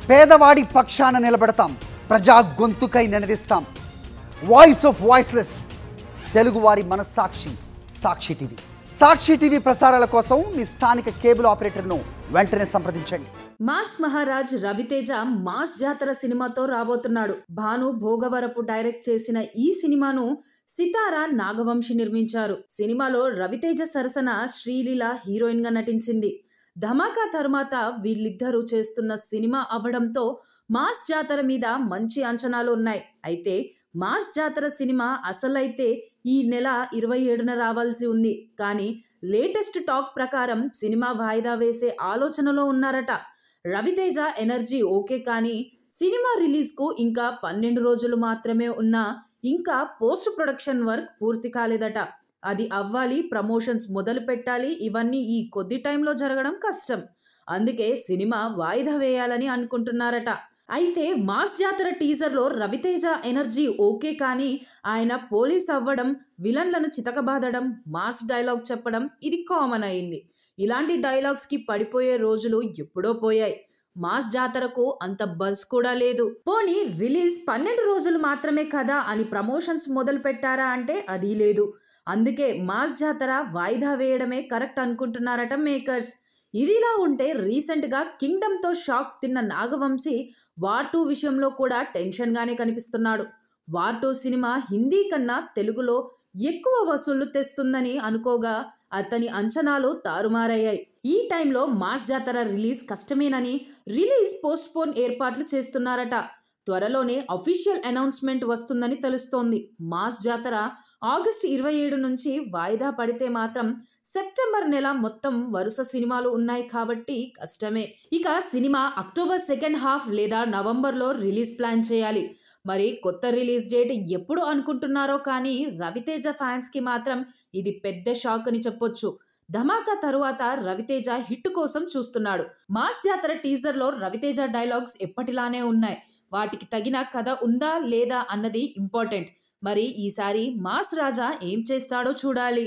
పేదవాడి పక్షాన నిలబడతాం, ప్రజా గొంతుకై నినదిస్తాం. వాయిస్ ఆఫ్ వాయిస్లెస్, తెలుగువారి మనస్సాక్షి సాక్షి టీవీ. సాక్షి టీవీ ప్రసారాల కోసం మీ స్థానిక కేబుల్ ఆపరేటర్ను వెంటనే సంప్రదించండి. మాస్ మహారాజ్ రవితేజ మాస్ జాతర సినిమాతో రాబోతున్నాడు. భాను భోగవరపు డైరెక్ట్ చేసిన ఈ సినిమాను సితారా నాగవంశి నిర్మించారు. సినిమాలో రవితేజ సరసన శ్రీలీల హీరోయిన్ గా నటించింది. ధమాకా తర్వాత వీళ్ళిద్దరూ చేస్తున్న సినిమా అవడంతో మాస్ జాతర మీద మంచి అంచనాలు ఉన్నాయి. అయితే మాస్ జాతర సినిమా అసలైతే ఈ నెల 27న రావాల్సి ఉంది. కానీ లేటెస్ట్ టాక్ ప్రకారం సినిమా వాయిదా వేసే ఆలోచనలో ఉన్నారట. రవితేజ ఎనర్జీ ఓకే, కానీ సినిమా రిలీజ్కు ఇంకా 12 రోజులు మాత్రమే ఉన్నా ఇంకా పోస్ట్ ప్రొడక్షన్ వర్క్ పూర్తి కాలేదట. అది అవ్వాలి, ప్రమోషన్స్ మొదలు పెట్టాలి, ఇవన్నీ ఈ కొద్ది టైంలో జరగడం కష్టం. అందుకే సినిమా వాయిదా వేయాలని అనుకుంటున్నారట. అయితే మాస్ జాతర టీజర్లో రవితేజ ఎనర్జీ ఓకే, కానీ ఆయన పోలీస్ అవ్వడం, విలన్లను చితకబాదడం, మాస్ డైలాగ్ చెప్పడం ఇది కామన్ అయింది. ఇలాంటి డైలాగ్స్కి పడిపోయే రోజులు ఎప్పుడో పోయాయి. మాస్ జాతరకు అంత బజ్ కూడా లేదు. పోనీ రిలీజ్ 12 రోజులు మాత్రమే కదా అని ప్రమోషన్స్ మొదలు పెట్టారా అంటే అది లేదు. అందుకే మాస్ జాతర వాయిదా వేయడమే కరెక్ట్ అనుకుంటున్నారట మేకర్స్. ఇదిలా ఉంటే రీసెంట్గా కింగ్డమ్తో షాక్ తిన్న నాగవంశి వార్ 2 విషయంలో కూడా టెన్షన్గానే కనిపిస్తున్నాడు. వార్ 2 సినిమా హిందీ కన్నా తెలుగులో ఎక్కువ వసూళ్లు తెస్తుందని అనుకోగా అతని అంచనాలు తారుమారయ్యాయి. ఈ టైంలో మాస్ జాతర రిలీజ్ కష్టమేనని రిలీజ్ పోస్ట్ పోన్ ఏర్పాట్లు చేస్తున్నారట. త్వరలోనే అఫీషియల్ అనౌన్స్మెంట్ వస్తుందని తెలుస్తోంది. మాస్ జాతర ఆగస్టు 27 నుంచి వాయిదా పడితే మాత్రం సెప్టెంబర్ నెల మొత్తం వరుస సినిమాలు ఉన్నాయి కాబట్టి కష్టమే. ఇక సినిమా అక్టోబర్ సెకండ్ హాఫ్ లేదా నవంబర్లో రిలీజ్ ప్లాన్ చేయాలి. మరి కొత్త రిలీజ్ డేట్ ఎప్పుడు అనుకుంటున్నారో కానీ రవితేజ ఫ్యాన్స్కి మాత్రం ఇది పెద్ద షాక్ అని చెప్పొచ్చు. ధమాకా తరువాత రవితేజ హిట్ కోసం చూస్తున్నాడు. మాస్ జాతర టీజర్లో రవితేజ డైలాగ్స్ ఎప్పటిలానే ఉన్నాయి. వాటికి తగిన కథ ఉందా లేదా అన్నది ఇంపార్టెంట్. మరి ఈసారి మాస్ రాజా ఏం చేస్తాడో చూడాలి.